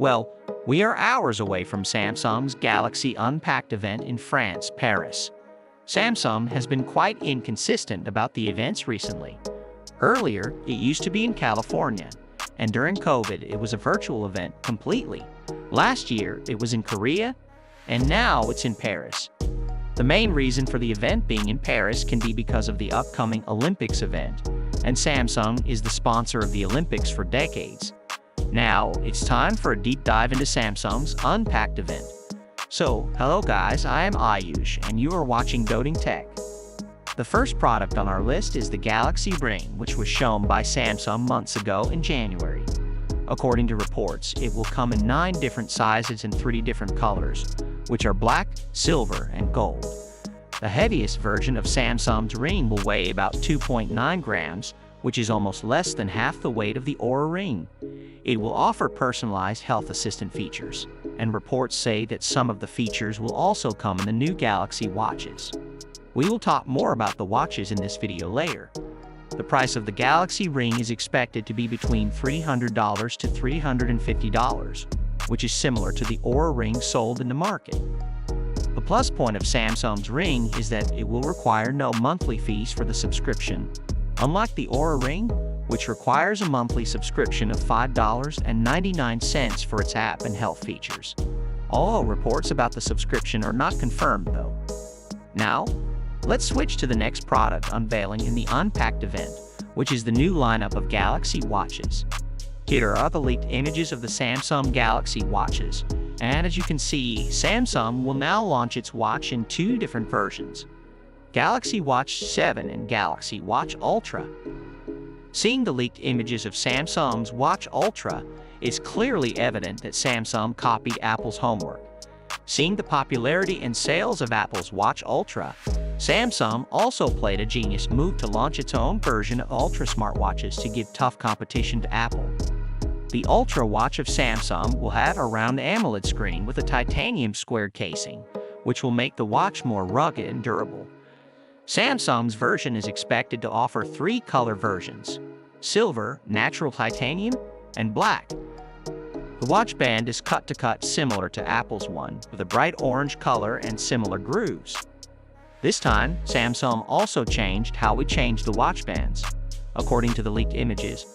Well, we are hours away from Samsung's Galaxy Unpacked event in France, Paris. Samsung has been quite inconsistent about the events recently. Earlier, it used to be in California, and during COVID, it was a virtual event completely. Last year, it was in Korea, and now it's in Paris. The main reason for the event being in Paris can be because of the upcoming Olympics event, and Samsung is the sponsor of the Olympics for decades. Now, it's time for a deep dive into Samsung's Unpacked event. So, hello guys, I am Ayush, and you are watching Doting Tech. The first product on our list is the Galaxy Ring, which was shown by Samsung months ago in January. According to reports, it will come in 9 different sizes and 3 different colors, which are black, silver, and gold. The heaviest version of Samsung's ring will weigh about 2.9 grams, which is almost less than half the weight of the Oura ring. It will offer personalized health assistant features, and reports say that some of the features will also come in the new Galaxy watches. We will talk more about the watches in this video later. The price of the Galaxy Ring is expected to be between $300 to $350, which is similar to the Oura ring sold in the market. The plus point of Samsung's ring is that it will require no monthly fees for the subscription, unlike the Oura ring, which requires a monthly subscription of $5.99 for its app and health features. All reports about the subscription are not confirmed though. Now, let's switch to the next product unveiling in the Unpacked event, which is the new lineup of Galaxy watches. Here are the leaked images of the Samsung Galaxy watches, and as you can see, Samsung will now launch its watch in 2 different versions: Galaxy Watch 7 and Galaxy Watch Ultra. Seeing the leaked images of Samsung's Watch Ultra, it's clearly evident that Samsung copied Apple's homework. Seeing the popularity and sales of Apple's Watch Ultra, Samsung also played a genius move to launch its own version of Ultra smartwatches to give tough competition to Apple. The Ultra watch of Samsung will have a round AMOLED screen with a titanium squared casing, which will make the watch more rugged and durable. Samsung's version is expected to offer 3 color versions: silver, natural titanium, and black. The watch band is cut similar to Apple's one, with a bright orange color and similar grooves. This time, Samsung also changed how we change the watch bands. According to the leaked images,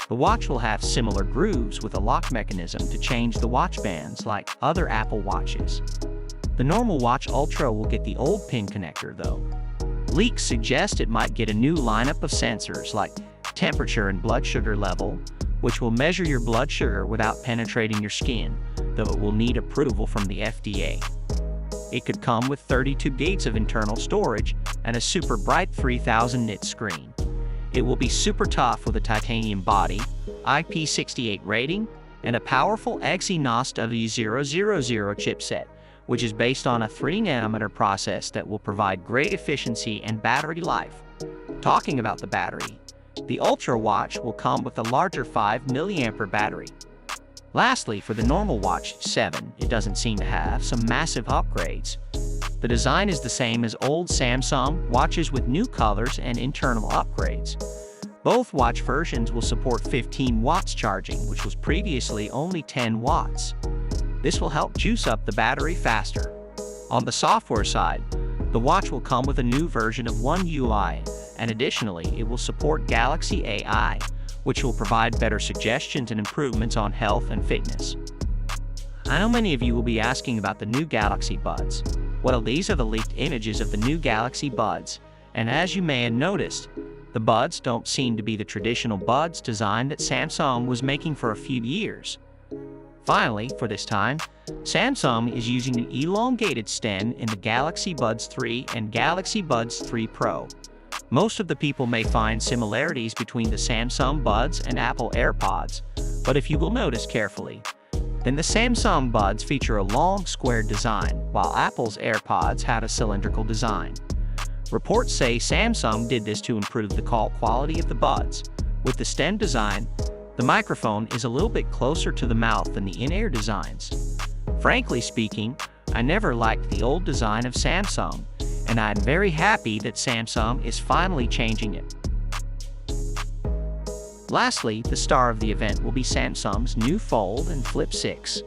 the watch will have similar grooves with a lock mechanism to change the watch bands like other Apple watches. The normal Watch Ultra will get the old pin connector though. Leaks suggest it might get a new lineup of sensors like temperature and blood sugar level, which will measure your blood sugar without penetrating your skin, though it will need approval from the FDA. It could come with 32 gigs of internal storage and a super bright 3000 nit screen. It will be super tough with a titanium body, IP68 rating, and a powerful Exynos W000 chipset, which is based on a 3nm process that will provide great efficiency and battery life. Talking about the battery, the Ultra watch will come with a larger 5mAh battery. Lastly, for the normal Watch 7, it doesn't seem to have some massive upgrades. The design is the same as old Samsung watches with new colors and internal upgrades. Both watch versions will support 15 watts charging, which was previously only 10 watts. This will help juice up the battery faster. On the software side, the watch will come with a new version of One UI, and additionally, it will support Galaxy AI, which will provide better suggestions and improvements on health and fitness. I know many of you will be asking about the new Galaxy Buds. Well, these are the leaked images of the new Galaxy Buds, and as you may have noticed, the Buds don't seem to be the traditional Buds design that Samsung was making for a few years. Finally, for this time, Samsung is using an elongated stem in the Galaxy Buds 3 and Galaxy Buds 3 Pro. Most of the people may find similarities between the Samsung Buds and Apple AirPods, but if you will notice carefully, then the Samsung Buds feature a long square design, while Apple's AirPods had a cylindrical design. Reports say Samsung did this to improve the call quality of the Buds. With the stem design, the microphone is a little bit closer to the mouth than the in-ear designs. Frankly speaking, I never liked the old design of Samsung, and I'm very happy that Samsung is finally changing it. Lastly, the star of the event will be Samsung's new Fold and Flip 6.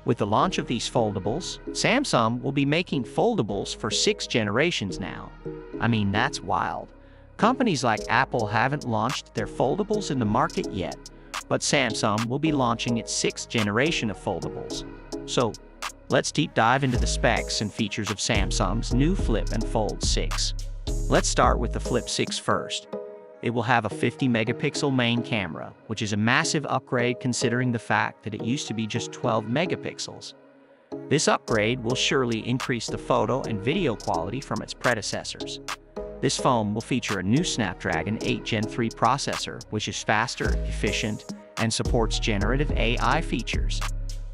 With the launch of these foldables, Samsung will be making foldables for 6 generations now. I mean, that's wild. Companies like Apple haven't launched their foldables in the market yet, but Samsung will be launching its 6th generation of foldables. So, let's deep dive into the specs and features of Samsung's new Flip and Fold 6. Let's start with the Flip 6 first. It will have a 50-megapixel main camera, which is a massive upgrade considering the fact that it used to be just 12 megapixels. This upgrade will surely increase the photo and video quality from its predecessors. This phone will feature a new Snapdragon 8 Gen 3 processor, which is faster, efficient, and supports generative AI features.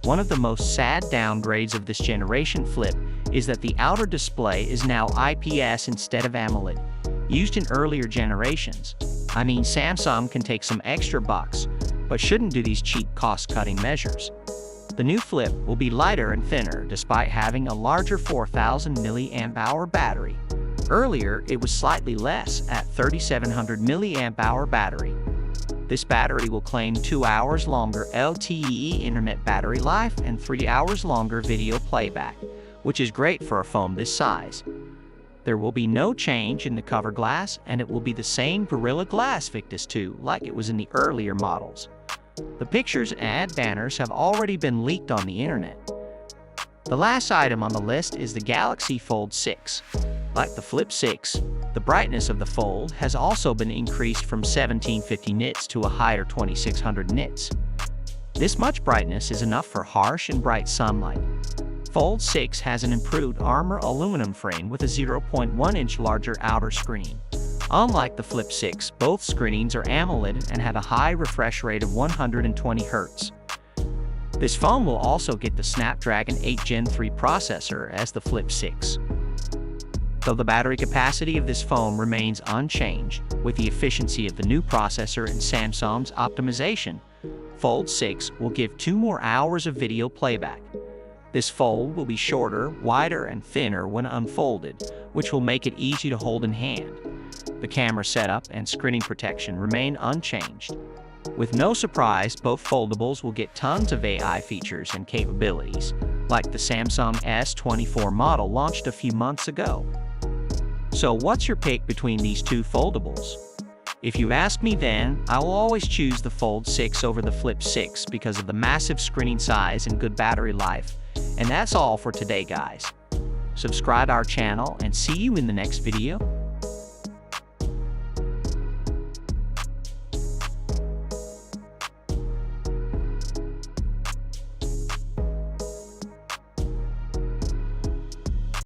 One of the most sad downgrades of this generation Flip is that the outer display is now IPS instead of AMOLED, used in earlier generations. I mean, Samsung can take some extra bucks, but shouldn't do these cheap cost-cutting measures. The new Flip will be lighter and thinner despite having a larger 4000 mAh battery. Earlier, it was slightly less at 3700 mAh battery. This battery will claim 2 hours longer LTE internet battery life and 3 hours longer video playback, which is great for a phone this size. There will be no change in the cover glass, and it will be the same Gorilla Glass Victus 2 like it was in the earlier models. The pictures and ad banners have already been leaked on the internet. The last item on the list is the Galaxy Fold 6. Like the Flip 6, the brightness of the Fold has also been increased from 1750 nits to a higher 2600 nits. This much brightness is enough for harsh and bright sunlight. Fold 6 has an improved armor aluminum frame with a 0.1-inch larger outer screen. Unlike the Flip 6, both screens are AMOLED and have a high refresh rate of 120 Hz. This phone will also get the Snapdragon 8 Gen 3 processor as the Flip 6. Though the battery capacity of this phone remains unchanged, with the efficiency of the new processor and Samsung's optimization, Fold 6 will give 2 more hours of video playback. This fold will be shorter, wider, and thinner when unfolded, which will make it easy to hold in hand. The camera setup and screen protection remain unchanged. With no surprise, both foldables will get tons of AI features and capabilities, like the Samsung S24 model launched a few months ago. So what's your pick between these two foldables? If you ask me, then I will always choose the Fold 6 over the Flip 6 because of the massive screen size and good battery life. And that's all for today, guys. Subscribe our channel and see you in the next video.